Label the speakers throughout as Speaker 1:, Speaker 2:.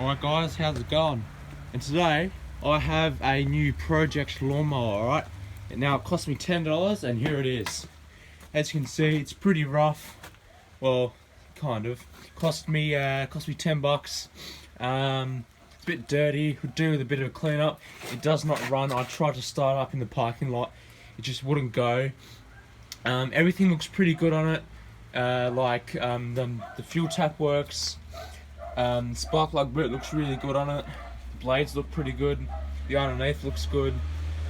Speaker 1: Alright guys, how's it going? And today I have a new project lawnmower, alright? Now it cost me $10 and here it is. As you can see, it's pretty rough. Well, kind of. Cost me $10. It's a bit dirty, could do with a bit of a clean up. It does not run. I tried to start up in the parking lot. It just wouldn't go. Everything looks pretty good on it. The fuel tap works. Spark plug bit looks really good on it. The blades look pretty good. The underneath looks good.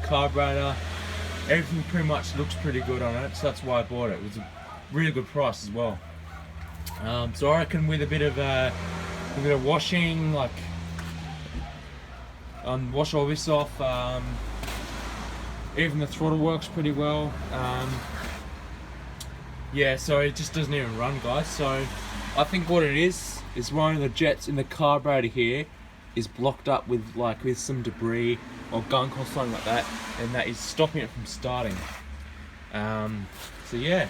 Speaker 1: Carburetor, everything pretty much looks pretty good on it. So that's why I bought it. It was a really good price as well. So I reckon with a bit of washing, like wash all this off. Even the throttle works pretty well. Yeah, so it just doesn't even run, guys. So I think what it is one of the jets in the carburetor here is blocked up with some debris or gunk or something like that, and that is stopping it from starting. So yeah,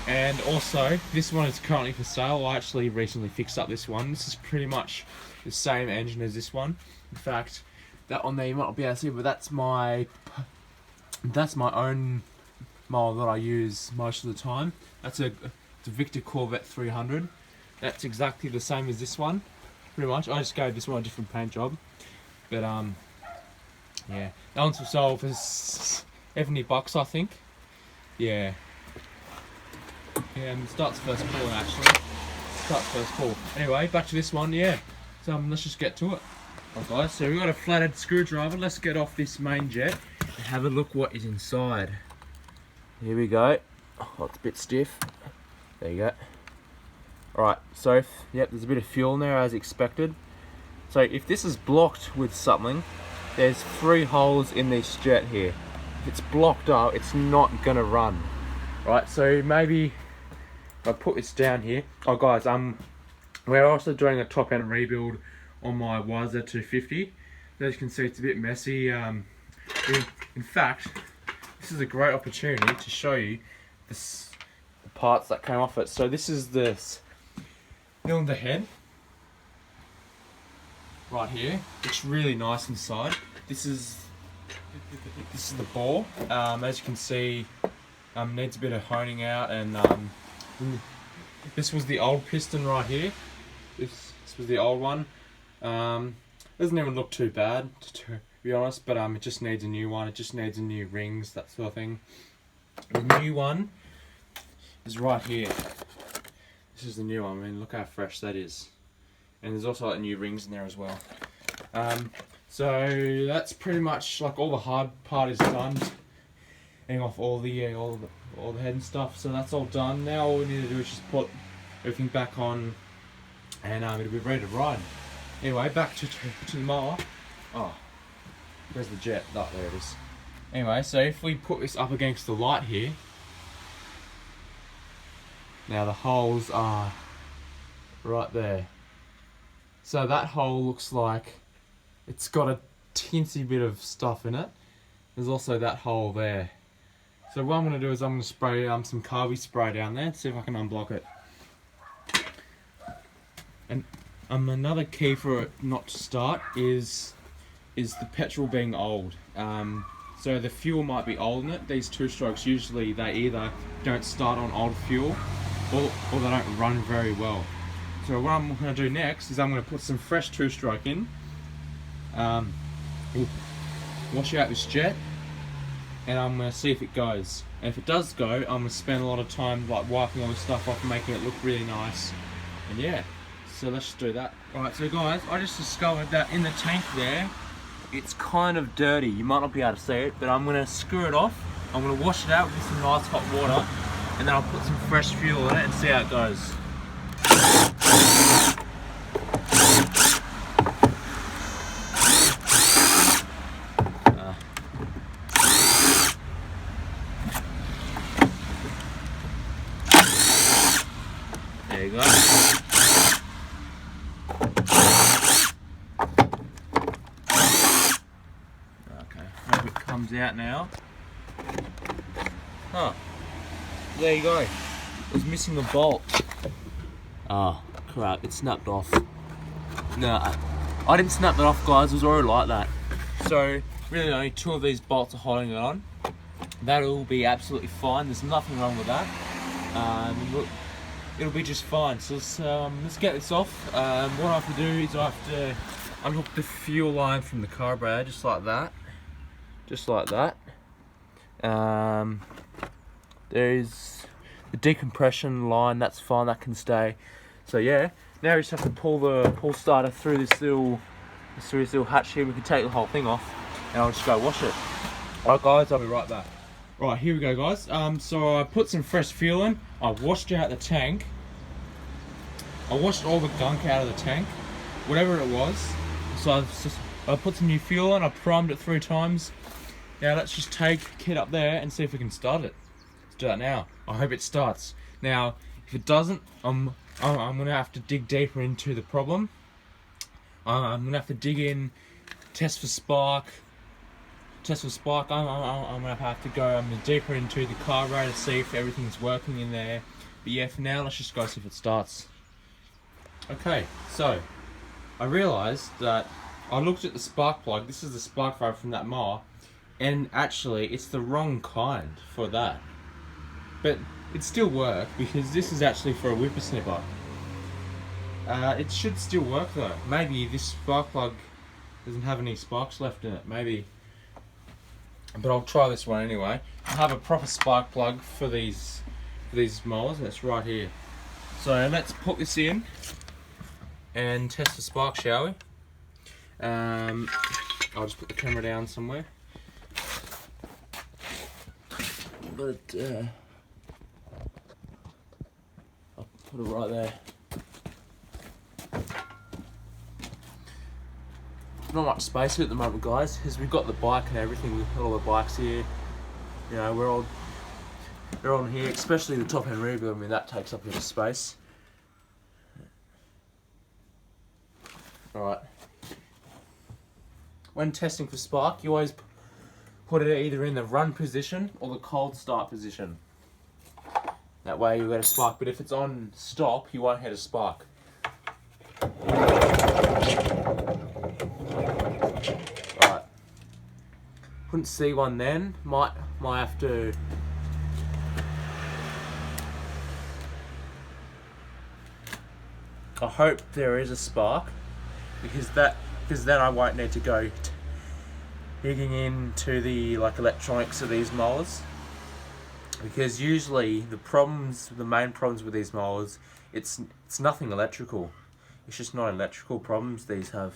Speaker 1: and also this one is currently for sale. I actually recently fixed up this one. This is pretty much the same engine as this one. In fact, that one there you might not be able to see, but that's my own mower that I use most of the time. It's a Victa Corvette 300. That's exactly the same as this one, pretty much. I just gave this one a different paint job, but yeah, that one's for sale for $70, I think. Yeah, and it starts first pull actually. Starts first pull. Anyway, back to this one. Yeah, so let's just get to it. Alright guys, so we've got a flathead screwdriver. Let's get off this main jet and have a look what is inside. Here we go. Oh, it's a bit stiff. There you go. Alright, so yep, there's a bit of fuel in there as expected. So if this is blocked with something, there's 3 holes in this jet here. If it's blocked up, it's not gonna run. Right, so maybe if I put this down here. Oh guys, we're also doing a top end rebuild on my Wiser 250. As you can see, it's a bit messy. In fact, this is a great opportunity to show you the parts that came off it. So this is this cylinder head right here. It's really nice inside. This is the bore. As you can see, needs a bit of honing out, and this was the old piston right here. This was the old one. Doesn't even look too bad, to be honest, but it just needs a new one. It just needs a new rings, that sort of thing. The new one is right here. This is the new one. I mean, look how fresh that is. And there's also new rings in there as well. So that's pretty much like all the hard part is done. Getting off all the head and stuff. So that's all done. Now all we need to do is just put everything back on, and it'll be ready to ride. Anyway, back to the mower. Oh, where's the jet? Oh, there it is. Anyway, so if we put this up against the light here, now the holes are right there. So that hole looks like it's got a teensy bit of stuff in it. There's also that hole there. So what I'm going to do is I'm going to spray some Carby spray down there to see if I can unblock it. And another key for it not to start is the petrol being old. So the fuel might be old in it. These 2-strokes usually they either don't start on old fuel or they don't run very well. So what I'm going to do next is I'm going to put some fresh 2-stroke in. We'll wash out this jet, and I'm going to see if it goes. And if it does go, I'm going to spend a lot of time like wiping all this stuff off and making it look really nice. And yeah, so let's just do that. Alright, so guys, I just discovered that in the tank there, it's kind of dirty. You might not be able to see it, but I'm going to screw it off. I'm going to wash it out with some nice hot water, and then I'll put some fresh fuel in it and see how it goes. There you go. Okay, hope it comes out now. Huh. There you go. It was missing a bolt. Oh, crap, it snapped off. Nah. I didn't snap that off, guys. It was already like that. So really only 2 of these bolts are holding it on. That'll be absolutely fine. There's nothing wrong with that. It'll be just fine. So let's get this off. What I have to do is I have to unhook the fuel line from the carburetor, just like that. Just like that. There's the decompression line, that's fine, that can stay. So yeah, now we just have to pull the pull starter through this little hatch here. We can take the whole thing off and I'll just go wash it. Alright guys, I'll be right back. Right, here we go guys. So I put some fresh fuel in, I washed out the tank. I washed all the gunk out of the tank, whatever it was. So I put some new fuel in, I primed it 3 times. Now let's just take the kit up there and see if we can start it. Let's do that now. I hope it starts. Now, if it doesn't, I'm gonna have to dig deeper into the problem. I'm gonna have to dig in, test for spark. I'm gonna have to go deeper into the carburetor to see if everything's working in there. But yeah, for now, let's just go see if it starts. Okay, so I realised that I looked at the spark plug. This is the spark plug from that mower, and actually, it's the wrong kind for that. But it still works because this is actually for a whippersnipper. It should still work though. Maybe this spark plug doesn't have any sparks left in it. Maybe. But I'll try this one anyway. I have a proper spark plug for these mowers. That's right here. So let's put this in and test the spark, shall we? I'll just put the camera down somewhere. But I'll put it right there. Not much space here at the moment, guys, because we've got the bike and everything. We've got all the bikes here. You know, they're on here, especially the top end rear wheel. I mean, that takes up a bit of space. Alright. When testing for spark, you always put it either in the run position or the cold start position. That way you get a spark, but if it's on stop, you won't get a spark. Right. Couldn't see one then. Might have to. I hope there is a spark, because then I won't need to go digging into the electronics of these mowers. Because usually the main problems with these mowers, it's nothing electrical. It's just not electrical problems these have.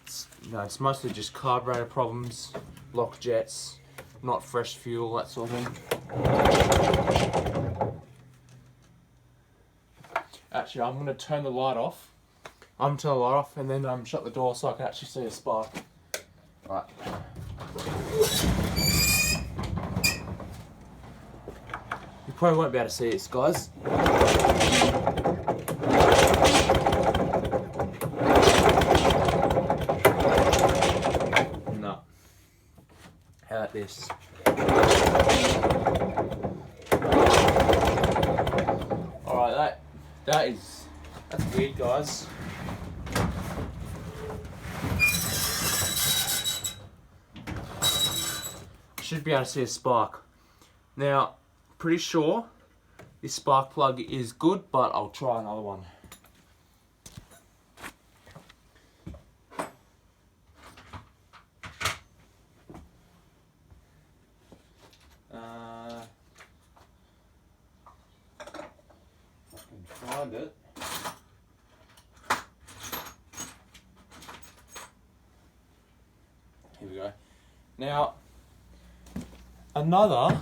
Speaker 1: It's mostly just carburetor problems, block jets, not fresh fuel, that sort of thing. Actually, I'm going to turn the light off. I'm turn the light off and then shut the door so I can actually see a spark. Right. You probably won't be able to see this, guys. No. How about this? Alright, that's weird, guys. Should be able to see a spark. Now, pretty sure this spark plug is good, but I'll try another one. If I can find it. Here we go. Now, another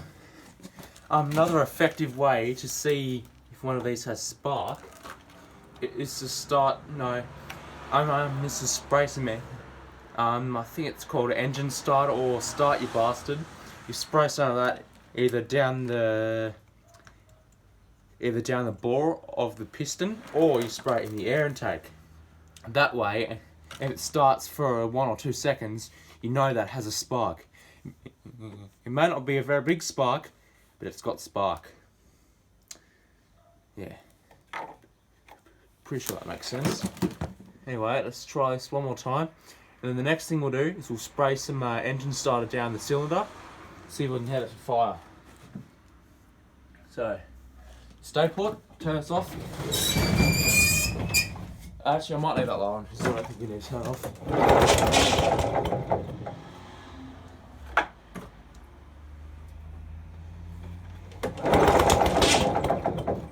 Speaker 1: effective way to see if one of these has spark is to start. No, this is spray cement. I think it's called engine starter or start you bastard. You spray some of that either down the bore of the piston, or you spray it in the air intake. That way, if it starts for 1 or 2 seconds, you know that has a spark. It may not be a very big spark, but it's got spark. Yeah. Pretty sure that makes sense. Anyway, let's try this one more time. And then the next thing we'll do is we'll spray some engine starter down the cylinder. See if we can head it to fire. So, stay put, turn this off. Actually, I might leave that low on because I don't think we need to turn it off.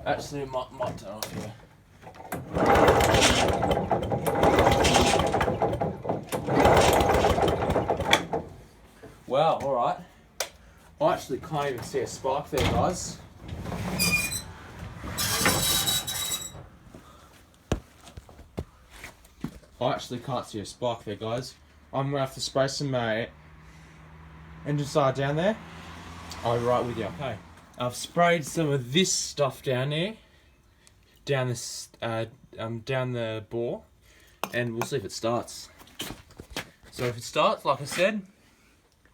Speaker 1: Actually, might turn off here. Wow, alright. I actually can't even see a spark there, guys. I actually can't see a spark there, guys. I'm going to have to spray some engine starter down there. I'll be right with you. Okay. I've sprayed some of this stuff down there. Down the bore. And we'll see if it starts. So if it starts, like I said,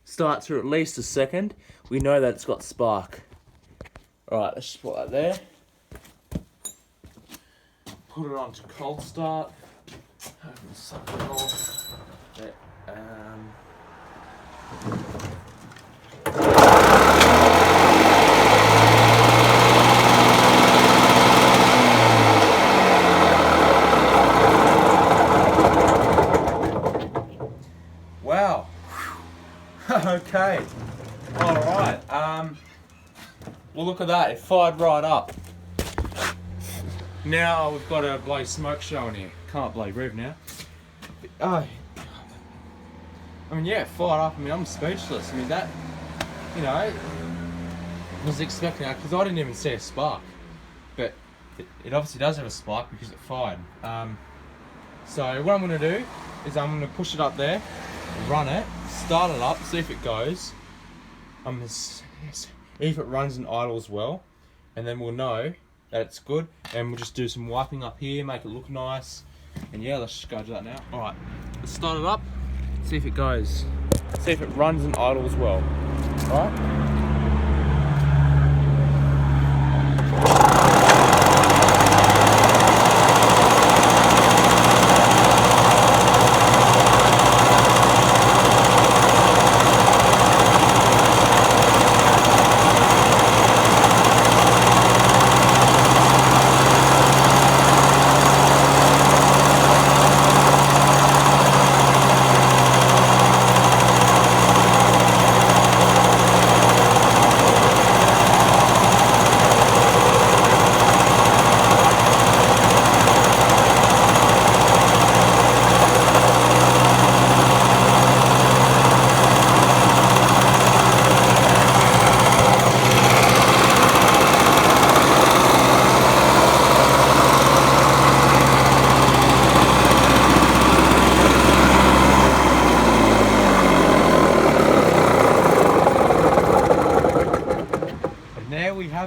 Speaker 1: starts for at least a second, we know that it's got spark. Alright, let's just put that there. Put it on to cold start. Open the sucker off. Wow. Okay. Alright. Well, look at that. It fired right up. Now we've got a bloody smoke show in here. Can't bloody rev now. I mean, yeah, it fired up. I mean, I'm speechless. I mean, that, you know, I was expecting that because I didn't even see a spark. But it obviously does have a spark because it fired. So what I'm going to do is I'm going to push it up there, run it, start it up, see if it goes. If it runs and idles well, and then we'll know that it's good, and we'll just do some wiping up here, make it look nice, and yeah, let's just go do that now. Alright, let's start it up, see if it goes, see if it runs and idles well. Alright?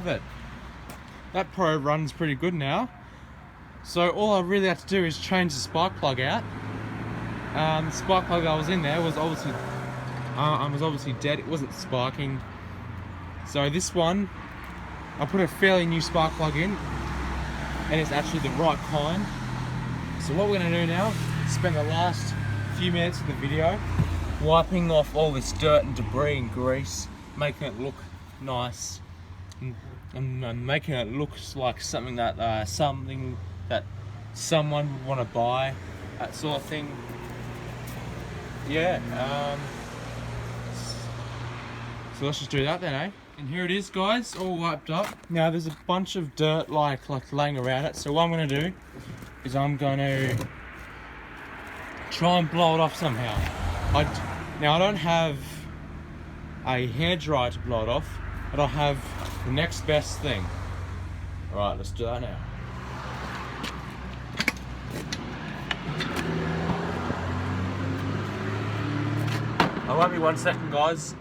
Speaker 1: It. That Pro runs pretty good now. So all I really had to do is change the spark plug out. The spark plug that was in there was obviously dead. It wasn't sparking. So this one, I put a fairly new spark plug in, and it's actually the right kind. So what we're going to do now is spend the last few minutes of the video wiping off all this dirt and debris and grease, making it look nice. And making it look like something that someone would want to buy, that sort of thing. Yeah. So let's just do that then, eh? And here it is, guys, all wiped up. Now there's a bunch of dirt like laying around it. So what I'm going to do is I'm going to try and blow it off somehow. Now I don't have a hairdryer to blow it off, but I have the next best thing. Alright, let's do that now. I won't be 1 second, guys.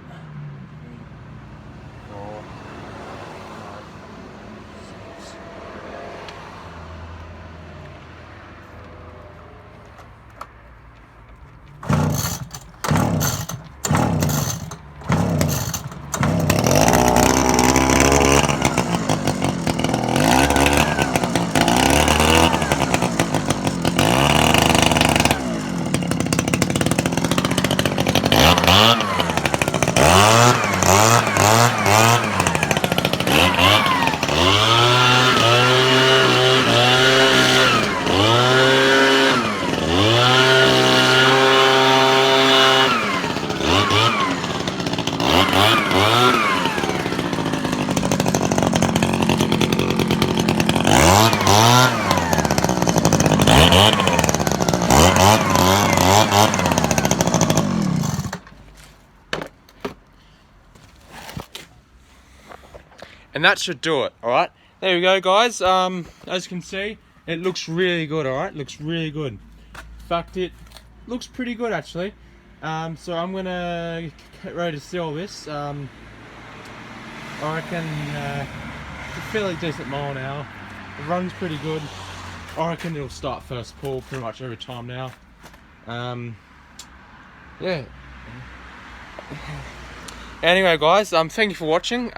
Speaker 1: and that should do it. All right, there we go, guys. As you can see, it looks really good. All right, looks really good. In fact, it looks pretty good actually. So I'm gonna get ready to sell this. I reckon it's a fairly decent mower now. It runs pretty good. I reckon it'll start first pull pretty much every time now. Yeah. Anyway, guys, thank you for watching.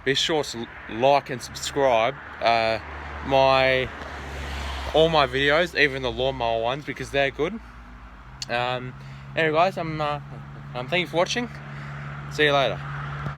Speaker 1: Be sure to like and subscribe all my videos, even the lawnmower ones, because they're good. Anyway, guys, thank you for watching. See you later.